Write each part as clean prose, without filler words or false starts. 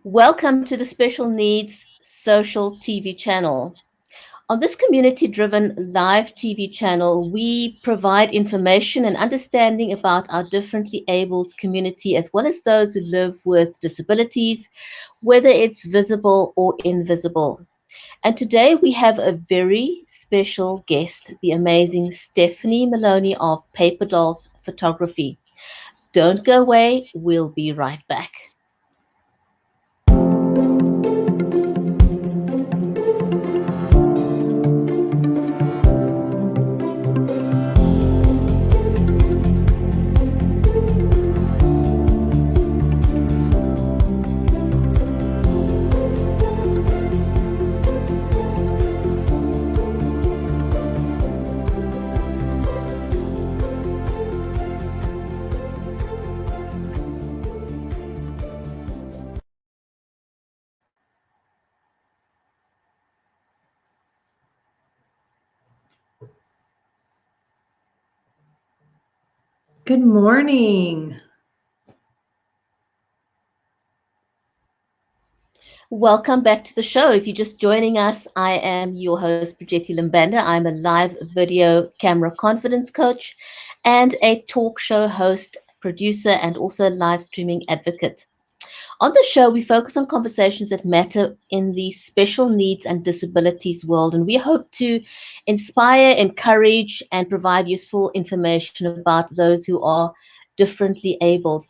Welcome to the Special Needs Social TV channel. On this community-driven live TV channel, we provide information and understanding about our differently abled community, as well as those who live with disabilities, whether it's visible or invisible. And today we have a very special guest, the amazing Stephanie Mullowney of Paperdolls Photography. Don't go away, we'll be right back. Good morning. Welcome back to the show. If you're just joining us, I am your host, Bridgetti. Banda. I'm a live video camera confidence coach and a talk show host, producer, and also a live streaming advocate. On the show, we focus on conversations that matter in the special needs and disabilities world, and we hope to inspire, encourage, and provide useful information about those who are differently abled.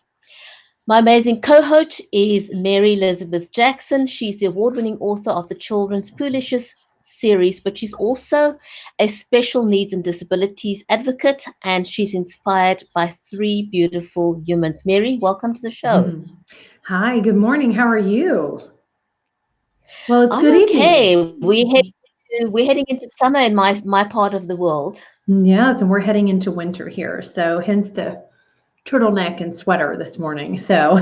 My amazing co-host is Mary Elizabeth Jackson. She's the award-winning author of the children's Foolishness series, but she's also a special needs and disabilities advocate, and she's inspired by three beautiful humans. Mary, welcome to the show. Hi, good morning. How are you? Well, it's I'm good evening. okay. We're heading into summer in my part of the world. Yes, and we're heading into winter here, so hence the turtleneck and sweater this morning. So,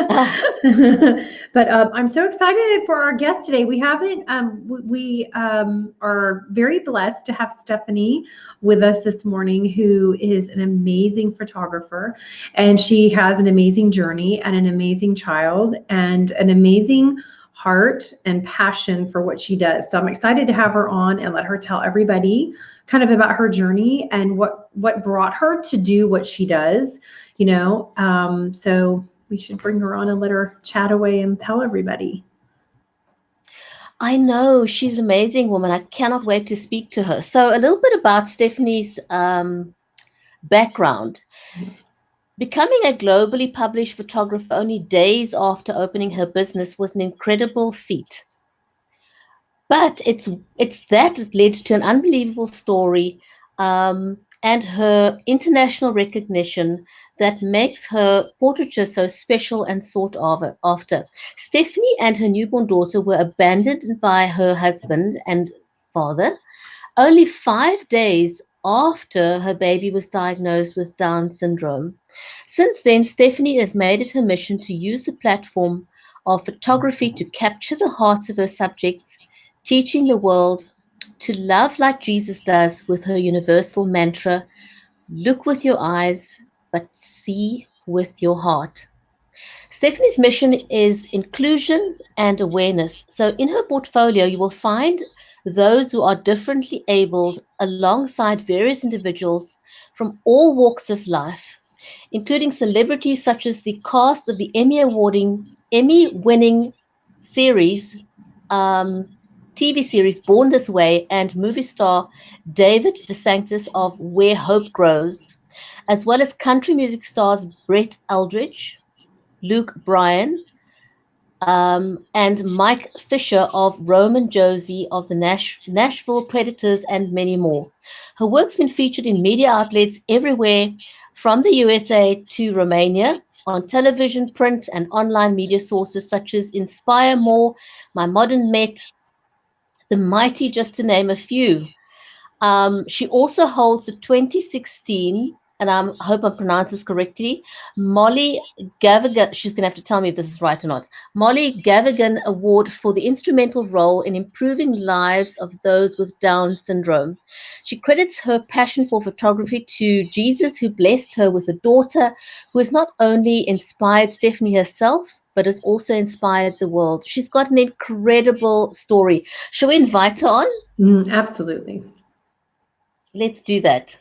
Ah, but I'm so excited for our guest today. We haven't, we are very blessed to have Stephanie with us this morning, who is an amazing photographer, and she has an amazing journey and an amazing child and an amazing heart and passion for what she does. So I'm excited to have her on and let her tell everybody kind of about her journey and what brought her to do what she does. So we should bring her on and let her chat away and tell everybody. I know she's an amazing woman. I cannot wait to speak to her. So a little bit about Stephanie's background. Becoming a globally published photographer only days after opening her business was an incredible feat. But it's that led to an unbelievable story and her international recognition that makes her portraiture so special and sought after. Stephanie and her newborn daughter were abandoned by her husband and father only 5 days after her baby was diagnosed with Down syndrome. Since then, Stephanie has made it her mission to use the platform of photography to capture the hearts of her subjects, teaching the world to love like Jesus does with her universal mantra, look with your eyes, but see with your heart. Stephanie's mission is inclusion and awareness. So, in her portfolio, you will find those who are differently abled alongside various individuals from all walks of life, including celebrities such as the cast of the Emmy-winning series, um, TV series Born This Way, and movie star David DeSanctis of Where Hope Grows, as well as country music stars Brett Eldridge, Luke Bryan, and Mike Fisher of Roman Josie of the Nashville Predators, and many more. Her work's been featured in media outlets everywhere from the USA to Romania, on television, print, and online media sources such as Inspire More, My Modern Met, The Mighty, just to name a few. She also holds the 2016, and I hope I pronounce this correctly, Molly Gavigan. She's going to have to tell me if this is right or not. Molly Gavigan Award for the instrumental role in improving lives of those with Down syndrome. She credits her passion for photography to Jesus, who blessed her with a daughter who has not only inspired Stephanie herself, but has also inspired the world. She's got an incredible story. Shall we invite her on? Absolutely. Let's do that.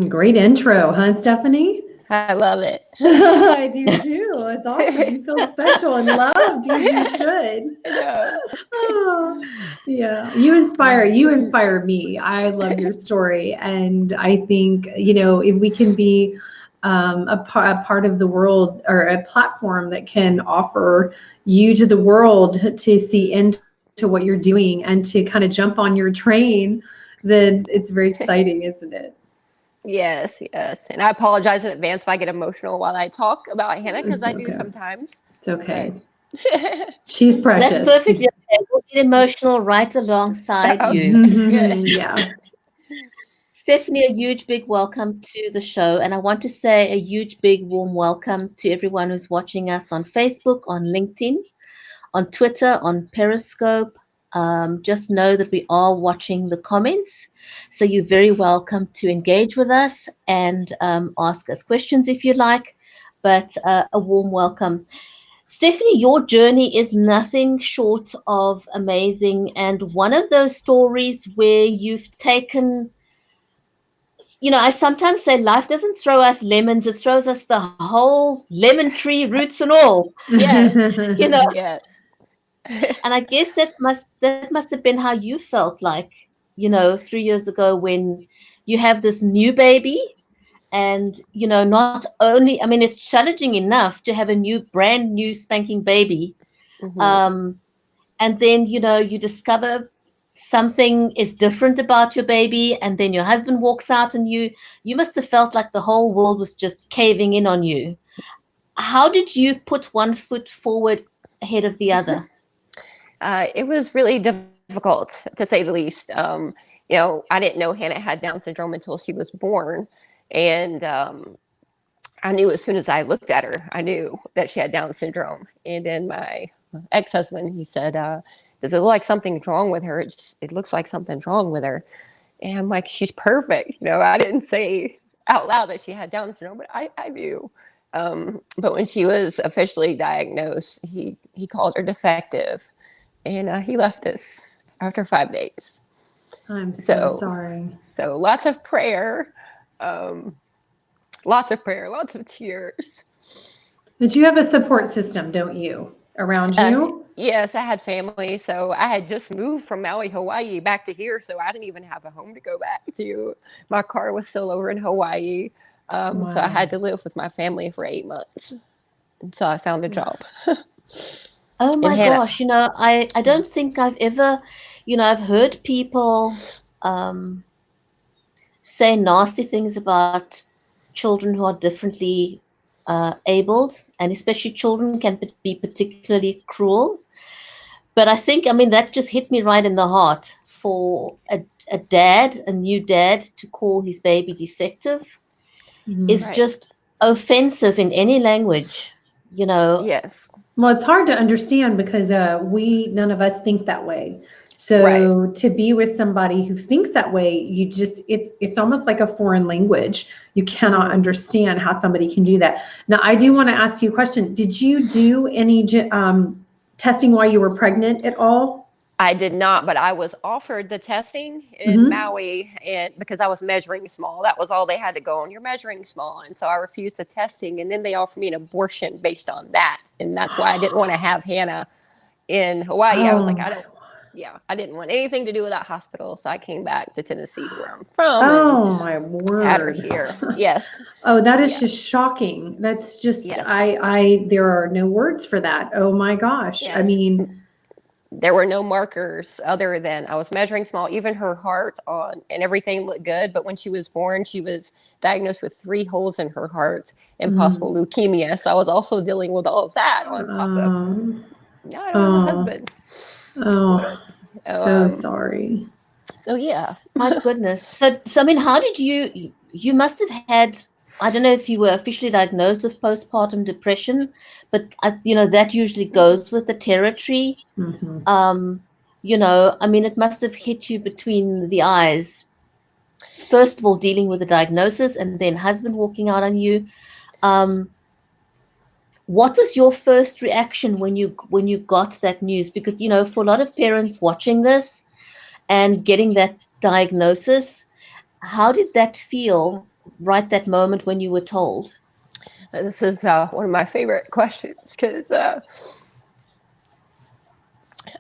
Great intro, huh, Stephanie? I love it. I do too. It's awesome. You feel special and loved as you should. I know. Oh, yeah, you inspire me. I love your story, and I think if we can be a part of the world or a platform that can offer you to the world to see into what you're doing and to kind of jump on your train, then it's very exciting, isn't it? Yes, yes. And I apologize in advance if I get emotional while I talk about Hannah, because I do Okay. sometimes. It's okay. But She's precious. That's perfectly okay. We'll get emotional right alongside you. Good. Yeah. Stephanie, a huge big welcome to the show. And I want to say a huge big warm welcome to everyone who's watching us on Facebook, on LinkedIn, on Twitter, on Periscope. Just know that we are watching the comments. So you're very welcome to engage with us and ask us questions if you'd like. But a warm welcome. Stephanie, your journey is nothing short of amazing. And one of those stories where you've taken, I sometimes say life doesn't throw us lemons, it throws us the whole lemon tree, roots and all. Yes, You know, yes. and I guess that must have been how you felt like, 3 years ago when you have this new baby and not only, I mean, it's challenging enough to have a brand new spanking baby, Hmm. um and then you discover something is different about your baby, and then your husband walks out and you must have felt like the whole world was just caving in on you. How did you put one foot forward ahead of the other? It was really difficult, to say the least. I didn't know Hannah had Down syndrome until she was born. And I knew as soon as I looked at her, I knew that she had Down syndrome. And then my ex-husband, he said, does it look like something's wrong with her? It looks like something's wrong with her. And I'm like, she's perfect. I didn't say out loud that she had Down syndrome, but I knew. But when she was officially diagnosed, he called her defective, and he left us after 5 days. I'm so So, sorry. so lots of prayer, um, lots of prayer, lots of tears. But you have a support system, don't you, around you? Yes, I had family. So I had just moved from Maui, Hawaii back to here. So I didn't even have a home to go back to. My car was still over in Hawaii. So I Wow. had to live with my family for 8 months until I found a job. Oh And my Hannah, gosh, I don't think I've ever, I've heard people um, say nasty things about children who are differently abled, and especially children can be particularly cruel. But I think, I mean, that just hit me right in the heart for a new dad, to call his baby defective is Mhm. right. just offensive in any language, you know. Yes. Well, it's hard to understand because none of us think that way. Right. So to be with somebody who thinks that way, it's almost like a foreign language. You cannot Mhm. understand how somebody can do that. Now, I do want to ask you a question. Did you do any testing while you were pregnant at all? I did not, but I was offered the testing in Mm-hmm. Maui, and because I was measuring small, that was all they had to go on. You're measuring small, and so I refused the testing, and then they offered me an abortion based on that, and that's why I didn't want to have Hannah in Hawaii. I was Oh like, I my. don't. Yeah, I didn't want anything to do with that hospital, so I came back to Tennessee, where I'm from, and Oh my had her word. here. Yes, Oh, that is yeah, just shocking. That's just yes, there are no words for that. Oh my gosh. I yes. mean, there were no markers other than I was measuring small, even her heart and everything looked good. But when she was born, she was diagnosed with 3 holes in her heart and possible leukemia. So I was also dealing with all of that on top of, I don't have a Oh, husband. oh, so Um, sorry. so yeah. My goodness. So I mean, how did you must have had, I don't know if you were officially diagnosed with postpartum depression, but that usually goes with the territory. Mm-hmm. I mean, it must have hit you between the eyes. First of all, dealing with the diagnosis, and then husband walking out on you. Um, what was your first reaction when you got that news? Because for a lot of parents watching this and getting that diagnosis, how did that feel right that moment when you were told? This is one of my favorite questions because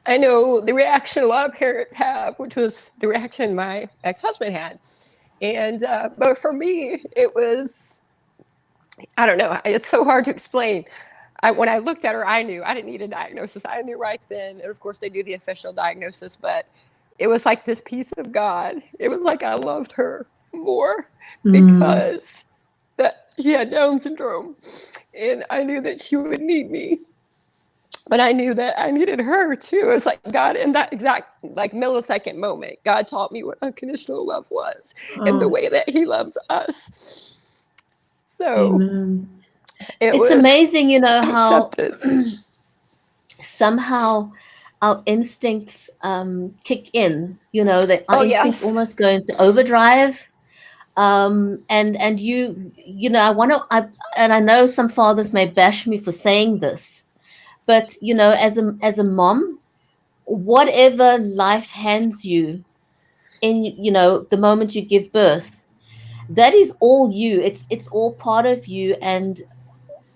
I know the reaction a lot of parents have, which was the reaction my ex-husband had. And but for me, it was, I don't know, it's so hard to explain. When I looked at her, I knew I didn't need a diagnosis. I knew right then. And of course, they do the official diagnosis, but it was like this piece of God. It was like I loved her more because that she had Down syndrome, and I knew that she would need me. But I knew that I needed her too. It was like God, in that exact like millisecond moment, God taught me what unconditional love was and the Oh, way that He loves us. So amen. it It's was amazing, how accepted. somehow our instincts kick in. That our Oh instincts yes. almost go into overdrive. And I want to, and I know some fathers may bash me for saying this, but as a mom, whatever life hands you in the moment you give birth, that is all you. It's all part of you, and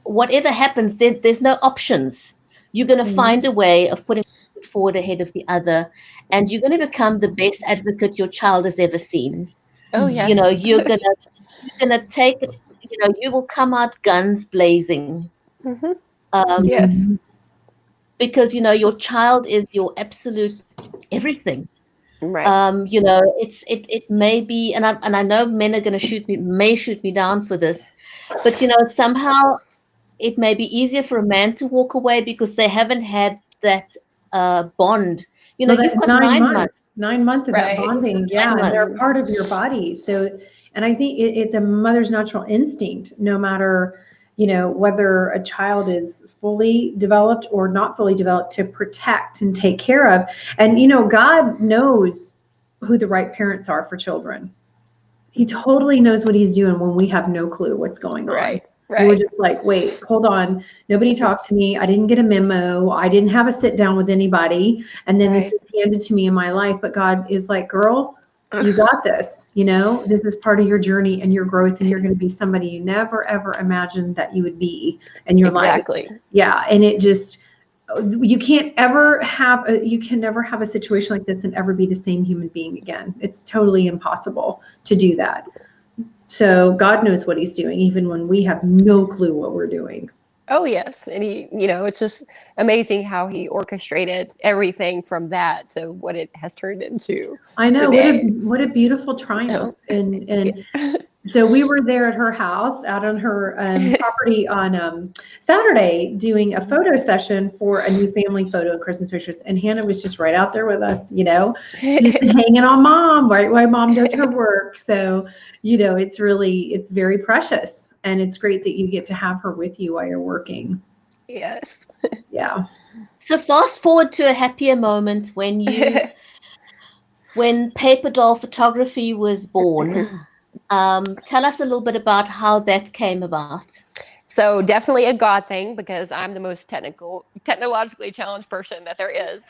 whatever happens, there's no options. You're going to find a way of putting forward ahead of the other, and you're going to become the best advocate your child has ever seen. Oh yes. You're gonna take it. You will come out guns blazing, Mm-hmm. um, Yes. because your child is your absolute everything. Right. It may be, and I know men are going to shoot me down for this, but somehow it may be easier for a man to walk away because they haven't had that bond. Well, You've that got 9 months. 9 months of that Right. bonding, yeah, 9 and they're months. part of your body. So, and I think it's a mother's natural instinct, no matter, whether a child is fully developed or not fully developed, to protect and take care of. And, God knows who the right parents are for children. He totally knows what he's doing when we have no clue what's going on. Right. We're Right. just like, wait, hold on. Nobody talked to me. I didn't get a memo. I didn't have a sit down with anybody. And then this Right. is handed to me in my life. But God is like, girl, you got this. This is part of your journey and your growth. And you're going to be somebody you never, ever imagined that you would be in your life. Exactly. Yeah. And you can never have a situation like this and ever be the same human being again. It's totally impossible to do that. So God knows what he's doing, even when we have no clue what we're doing. Oh yes, and he, it's just amazing how he orchestrated everything from that to what it has turned into I know, today. what a beautiful triumph. Oh. And so we were there at her house, out on her property on Saturday, doing a photo session for a new family photo and Christmas pictures. And Hannah was just right out there with us. She's been hanging on mom, right while mom does her work. So, it's very precious, and it's great that you get to have her with you while you're working. Yes. Yeah. So fast forward to a happier moment when Paperdoll Photography was born. Tell us a little bit about how that came about. So definitely a God thing because I'm the most technologically challenged person that there is.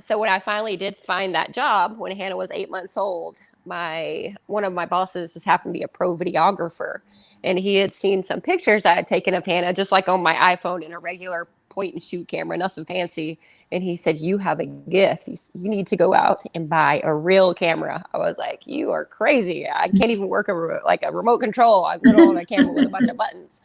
So when I finally did find that job when Hannah was 8 months old, one of my bosses just happened to be a pro videographer, and he had seen some pictures I had taken of Hannah, just like on my iPhone in a regular point and shoot camera, nothing fancy. And he said, "You have a gift. You need to go out and buy a real camera." I was like, "You are crazy. I can't even work like a remote control. I'm little on a camera with a bunch of buttons."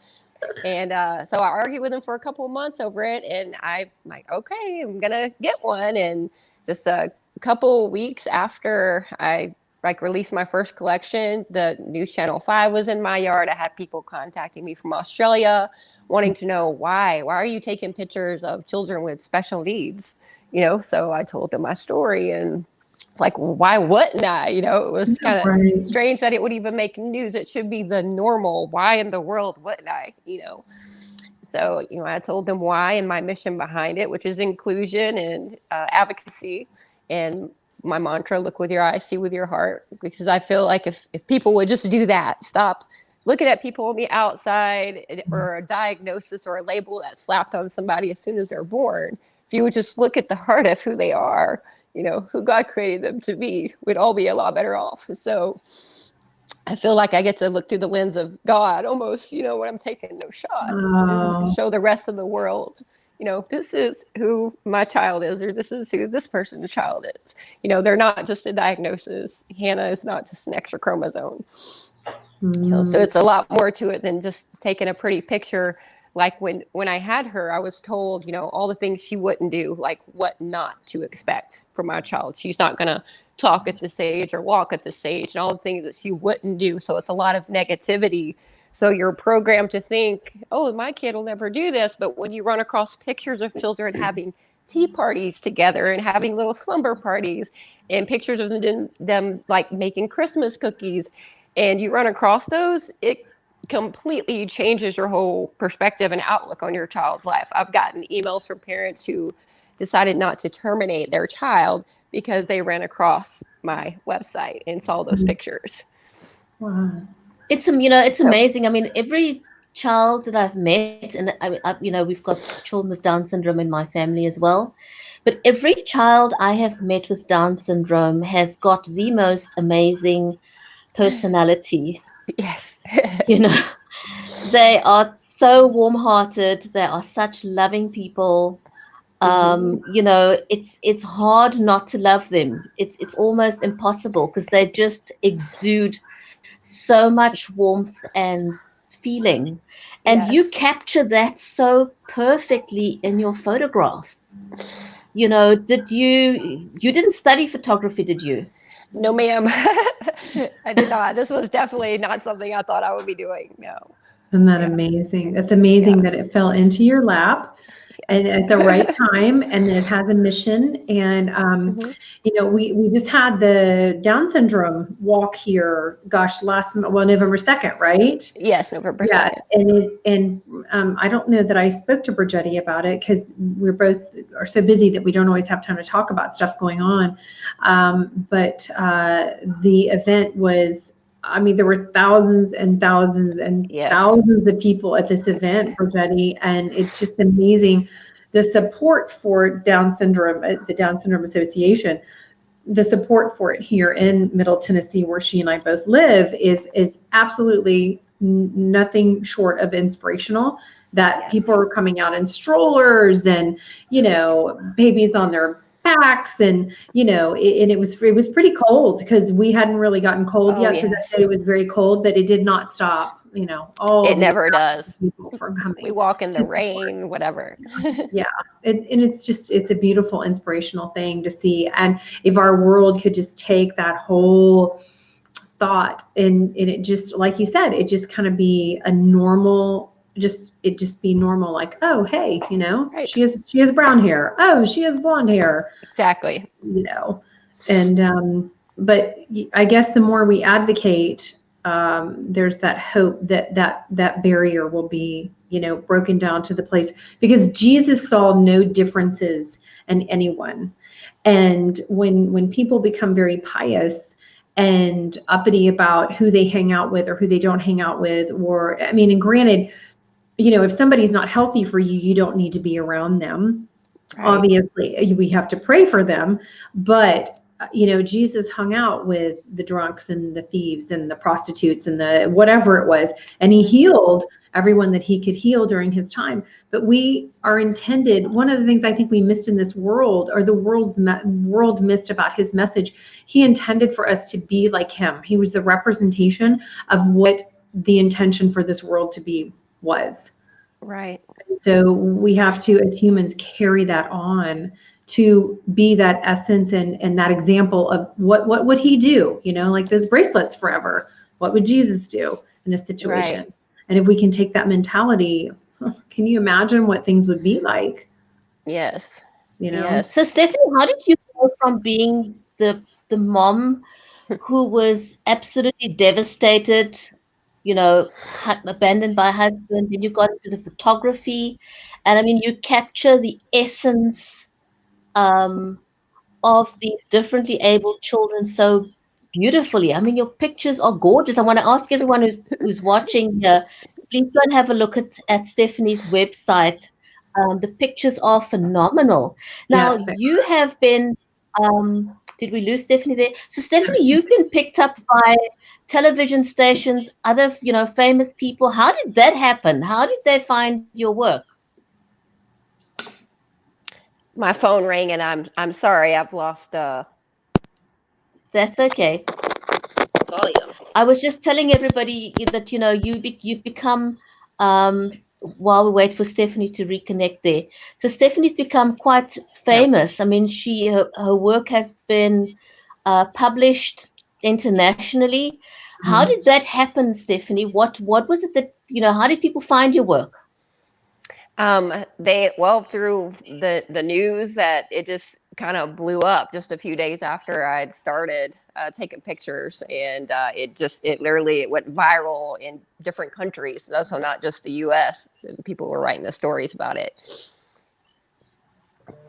And so I argued with him for a couple of months over it, and I'm like, okay, I'm gonna get one. And just a couple of weeks after I like released my first collection, the News Channel 5 was in my yard. I had people contacting me from Australia wanting to know why are you taking pictures of children with special needs? So I told them my story, and it's like, well, why wouldn't I? It was kind of strange that it would even make news. It should be the normal. Why in the world wouldn't I? So, I told them why and my mission behind it, which is inclusion and advocacy. And my mantra, look with your eyes, see with your heart, because I feel like if people would just do that, stop looking at people on the outside or a diagnosis or a label that's slapped on somebody as soon as they're born. If you would just look at the heart of who they are, who God created them to be, we'd all be a lot better off. So I feel like I get to look through the lens of God almost, when I'm taking those shots, and show the rest of the world, this is who my child is, or this is who this person's child is. They're not just a diagnosis. Hannah is not just an extra chromosome. So it's a lot more to it than just taking a pretty picture. Like when I had her, I was told, all the things she wouldn't do, like what not to expect from my child. She's not going to talk at this age or walk at this age, and all the things that she wouldn't do. So it's a lot of negativity. So you're programmed to think, oh, my kid will never do this. But when you run across pictures of children having tea parties together and having little slumber parties and pictures of them like making Christmas cookies, and you run across those, it completely changes your whole perspective and outlook on your child's life. I've gotten emails from parents who decided not to terminate their child because they ran across my website and saw those pictures. Wow. It's amazing. I mean, every child that I've met, and we've got children with Down syndrome in my family as well, but every child I have met with Down syndrome has got the most amazing personality. Yes. They are so warm-hearted. They are such loving people. It's hard not to love them. It's almost impossible because they just exude so much warmth and feeling. And Yes. you capture that so perfectly in your photographs. You didn't study photography, did you? No, ma'am. I did not. This was definitely not something I thought I would be doing. No. Isn't that amazing? It's amazing that it fell into your lap and at the right time, and it has a mission. And we just had the Down syndrome walk here. Gosh, November 2nd, right? Yes, November 2nd. Yes, and I don't know that I spoke to Bridgetti about it because we're both are so busy that we don't always have time to talk about stuff going on. But the event was. I mean, there were thousands and thousands and thousands of people at this event, Bridgetti, and it's just amazing. The support for Down syndrome, the Down Syndrome Association, the support for it here in Middle Tennessee, where she and I both live, is absolutely nothing short of inspirational. That people are coming out in strollers and, babies on their backs, and it was pretty cold because we hadn't really gotten cold yet. So that day was very cold, but it did not stop. It never does. People from coming. We walk in the rain, whatever. It's a beautiful, inspirational thing to see. And if our world could just take that whole thought and it just, like you said, it just kind of be a normal. It just be normal, like, oh, hey, right. she has brown hair. Oh, she has blonde hair. Exactly. And but I guess the more we advocate, there's that hope that barrier will be, broken down to the place, because Jesus saw no differences in anyone. And when people become very pious and uppity about who they hang out with or who they don't hang out with, and granted, if somebody's not healthy for you, you don't need to be around them. Right. Obviously, we have to pray for them. But, Jesus hung out with the drunks and the thieves and the prostitutes and the whatever it was. And he healed everyone that he could heal during his time. But we are intended, one of the things I think we missed in this world, or the world missed about his message, he intended for us to be like him. He was the representation of what the intention for this world to be. was. Right. So we have to, as humans, carry that on to be that essence and that example of what would he do? You know, like those bracelets forever. What would Jesus do in a situation? Right. And if we can take that mentality, can you imagine what things would be like? Yes. You know? Yes. So Stephanie, how did you go from being the mom who was absolutely devastated, abandoned by husband, then you got into the photography, and I mean, you capture the essence um, of these differently abled children so beautifully. I mean, your pictures are gorgeous. I want to ask everyone who's watching here, please go and have a look at Stephanie's website. The pictures are phenomenal. Now, Yes. you have been, did we lose Stephanie there? So, Stephanie, Yes. you've been picked up by television stations, other, famous people. How did that happen? How did they find your work? My phone rang, and I'm sorry. I've lost That's okay. volume. I was just telling everybody that you've become while we wait for Stephanie to reconnect there. So Stephanie's become quite Yeah. famous. I mean, her work has been published internationally. How did that happen, Stephanie? What was it that how did people find your work? Through the news, that it just kind of blew up just a few days after I'd started taking pictures, and it went viral in different countries, so not just the U.S. People were writing the stories about it.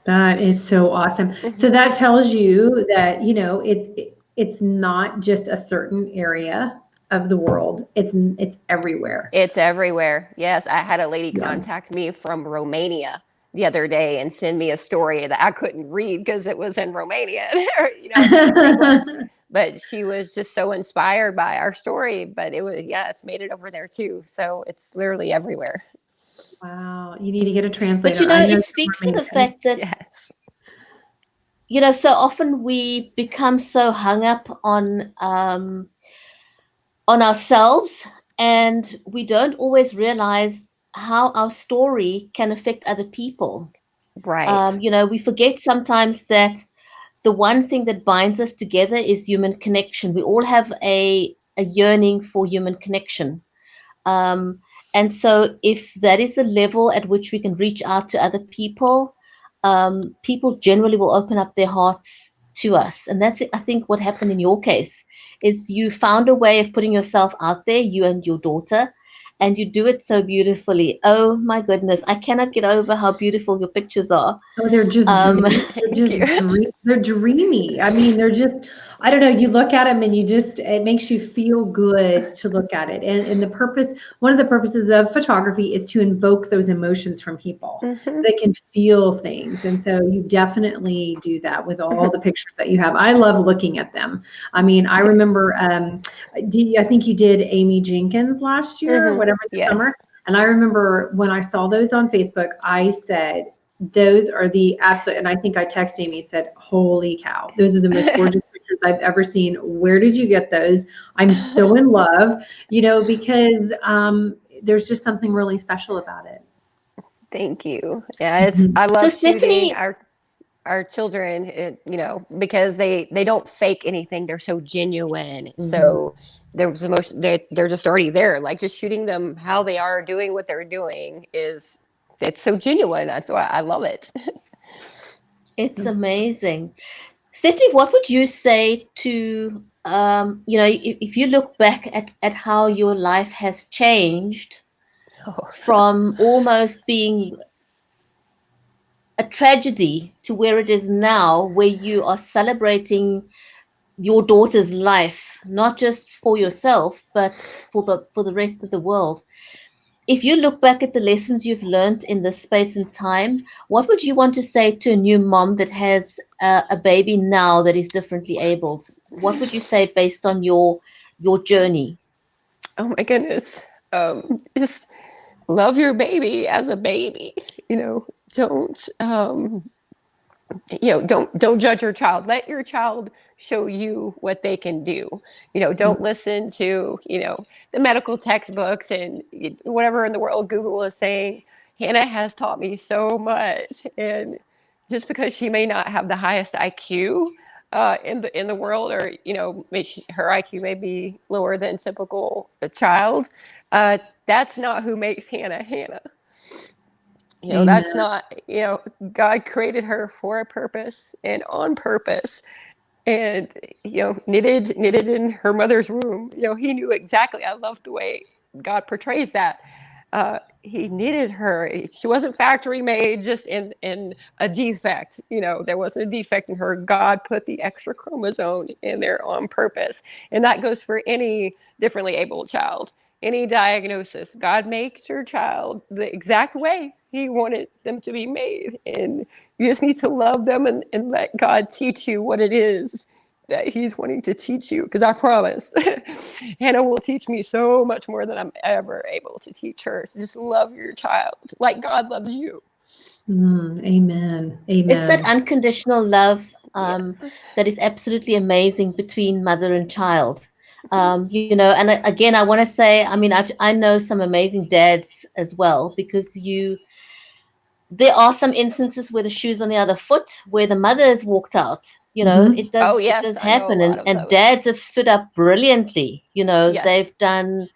That is so awesome. So that tells you that, it's not just a certain area of the world. It's everywhere. It's everywhere. Yes, I had a lady Yeah. contact me from Romania the other day and send me a story that I couldn't read because it was in Romania, language. But she was just so inspired by our story. But it's made it over there too. So it's literally everywhere. Wow. You need to get a But translator. I know it you're speaks to the Romanian. fact that Yes. so often we become so hung up on ourselves, and we don't always realize how our story can affect other people. Right. We forget sometimes that the one thing that binds us together is human connection. We all have a yearning for human connection. Um, and so, if that is the level at which we can reach out to other people, people generally will open up their hearts to us. And that's, I think, what happened in your case is you found a way of putting yourself out there, you and your daughter, and you do it so beautifully. Oh my goodness, I cannot get over how beautiful your pictures are. Oh, they're just Um, Thank you. they're dreamy. I mean, they're just, I don't know, you look at them and it makes you feel good to look at it. And one of the purposes of photography is to invoke those emotions from people so they can feel things. And so you definitely do that with all the pictures that you have. I love looking at them. I mean, I remember, I think you did Amy Jenkins last year or whatever the Yes. summer. And I remember when I saw those on Facebook, I said, those are the absolute, and I think I texted Amy, said, holy cow, those are the most gorgeous pictures I've ever seen. Where did you get those? I'm so in love, because there's just something really special about it. Thank you. Yeah, I so love shooting Stephanie, our children, because they don't fake anything. They're so genuine. So there's emotion. They're just already there. Like, just shooting them how they are, doing what they're doing it's so genuine. That's why I love it. it's amazing. Stephanie, what would you say to if you look back at how your life has changed from almost being a tragedy to where it is now, where you are celebrating your daughter's life, not just for yourself, but for the rest of the world. If you look back at the lessons you've learned in this space and time, what would you want to say to a new mom that has a baby now that is differently abled? What would you say based on your journey? Oh my goodness. Just love your baby as a baby. Don't don't judge your child. Let your child show you what they can do. Don't listen to, the medical textbooks and whatever in the world Google is saying. Hannah has taught me so much. And just because she may not have the highest IQ in the world, or, her IQ may be lower than typical a child, that's not who makes Hannah Hannah. That's Amen. not, God created her for a purpose and on purpose. And, knitted in her mother's womb. He knew exactly. I love the way God portrays that. He knitted her. She wasn't factory made, just in a defect. There wasn't a defect in her. God put the extra chromosome in there on purpose. And that goes for any differently abled child, any diagnosis. God makes your child the exact way He wanted them to be made. And you just need to love them and let God teach you what it is that He's wanting to teach you. Because I promise, Hannah will teach me so much more than I'm ever able to teach her. So just love your child like God loves you. Amen. It's that Amen. unconditional love Yes. that is absolutely amazing between mother and child. And again, I want to say, I mean, I know some amazing dads as well, because there are some instances where the shoe's on the other foot, where the mother has walked out. Mm-hmm. It Oh, does yes. I know a happen, lot and, of and those. dads have stood up brilliantly. Yes. They've done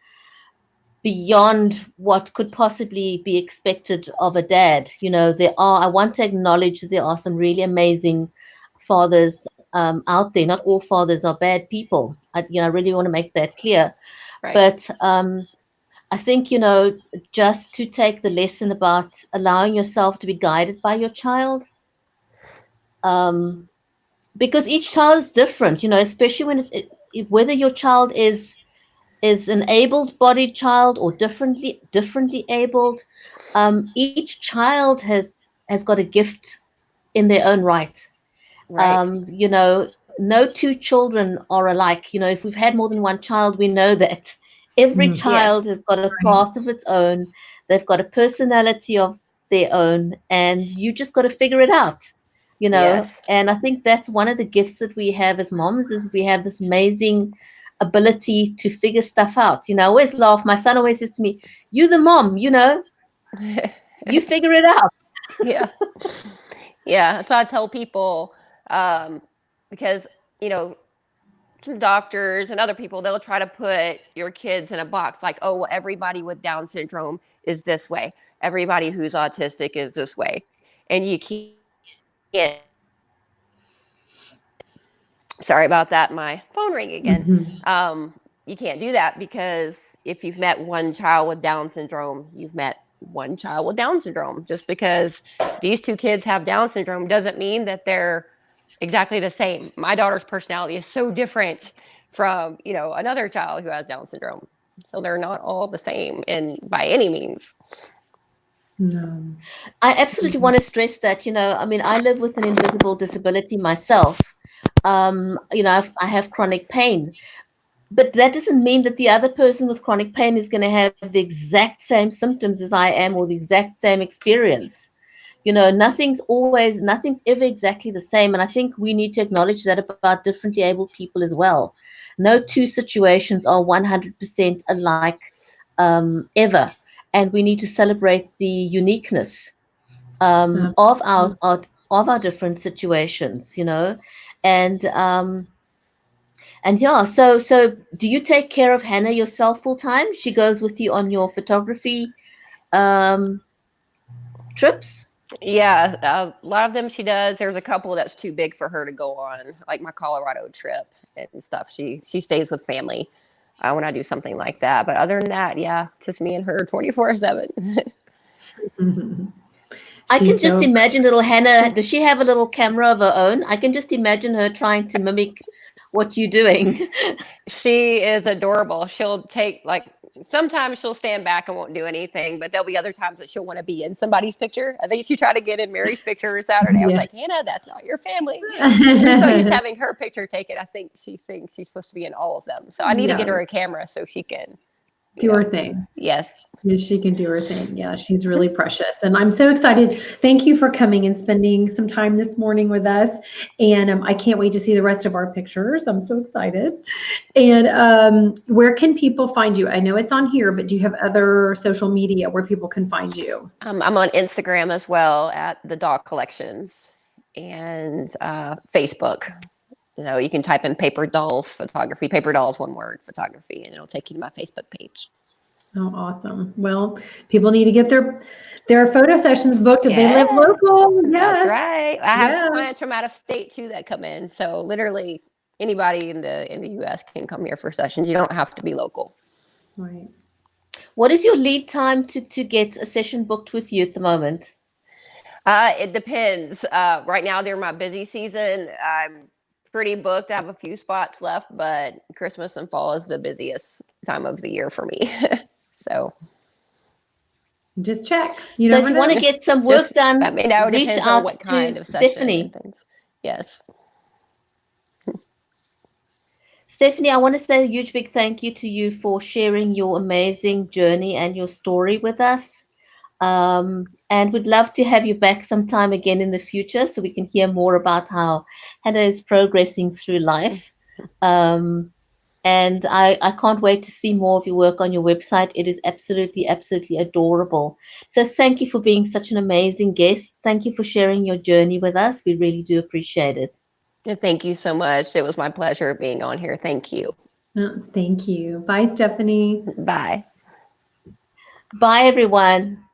beyond what could possibly be expected of a dad. I want to acknowledge that there are some really amazing fathers out there. Not all fathers are bad people. I really want to make that clear. Right. But I think, just to take the lesson about allowing yourself to be guided by your child, um, because each child is different, especially when whether your child is an able-bodied child or differently abled. Each child has got a gift in their own right. Right. No two children are alike. If we've had more than one child, we know that every child Yes. has got a Right. path of its own. They've got a personality of their own, and you just got to figure it out. Yes. And I think that's one of the gifts that we have as moms, is we have this amazing ability to figure stuff out. I always laugh. My son always says to me, "You the mom, you figure it out." Yeah. Yeah. That's why I tell people, um, because, you know, some doctors and other people, they'll try to put your kids in a box like, oh, well, everybody with Down syndrome is this way. Everybody who's autistic is this way. And you can't, sorry about that, my phone rang again. Mm-hmm. You can't do that, because if you've met one child with Down syndrome, you've met one child with Down syndrome. Just because these two kids have Down syndrome doesn't mean that they're exactly the same. My daughter's personality is so different from, another child who has Down syndrome. So they're not all the same, and by any means. No. I absolutely want to stress that, I mean, I live with an invisible disability myself. I have chronic pain, but that doesn't mean that the other person with chronic pain is going to have the exact same symptoms as I am, or the exact same experience. Nothing's ever exactly the same. And I think we need to acknowledge that about differently abled people as well. No two situations are 100% alike ever. And we need to celebrate the uniqueness of Absolutely. our different situations. And and yeah, so do you take care of Hannah yourself full time? She goes with you on your photography um, trips? Yeah, a lot of them she does. There's a couple that's too big for her to go on, like my Colorado trip and stuff. She stays with family when I do something like that. But other than that, yeah, just me and her 24/7. Mhm. I can She's just so imagine little Hannah. Does she have a little camera of her own? I can just imagine her trying to mimic what you're doing. She is adorable. She'll take, like, sometimes she'll stand back and won't do anything, but there'll be other times that she'll want to be in somebody's picture. I think she tried to get in Mary's picture Saturday. I was yeah. like, Hannah, that's not your family. She's so used to having her picture taken. I think she thinks she's supposed to be in all of them. So I need to Yeah. get her a camera so she can do her thing. Yes. Yes, she can do her thing. Yeah, she's really precious. And I'm so excited. Thank you for coming and spending some time this morning with us. And I can't wait to see the rest of our pictures. I'm so excited. And where can people find you? I know it's on here, but do you have other social media where people can find you? I'm on Instagram as well at the Dog Collections, and Facebook. You can type in Paperdolls Photography, Paperdolls, one word, photography, and it'll take you to my Facebook page. Oh, awesome. Well, people need to get their photo sessions booked if they live Yes. local. That's Yes. right. I have Yeah. clients from out of state too that come in. So literally anybody in the US can come here for sessions. You don't have to be local. Right. What is your lead time to get a session booked with you at the moment? It depends. Right now during my busy season, I'm pretty booked. I have a few spots left, but Christmas and fall is the busiest time of the year for me. So just check. So if you want to get some work done, let me know. reach Depends out on what kind to of session Stephanie. and things. Yes. Stephanie, I want to say a huge big thank you to you for sharing your amazing journey and your story with us. And we'd love to have you back sometime again in the future so we can hear more about how Hannah is progressing through life. And I can't wait to see more of your work on your website. It is absolutely, absolutely adorable. So thank you for being such an amazing guest. Thank you for sharing your journey with us. We really do appreciate it. Thank you so much. It was my pleasure being on here. Thank you. Thank you. Bye, Stephanie. Bye. Bye, everyone.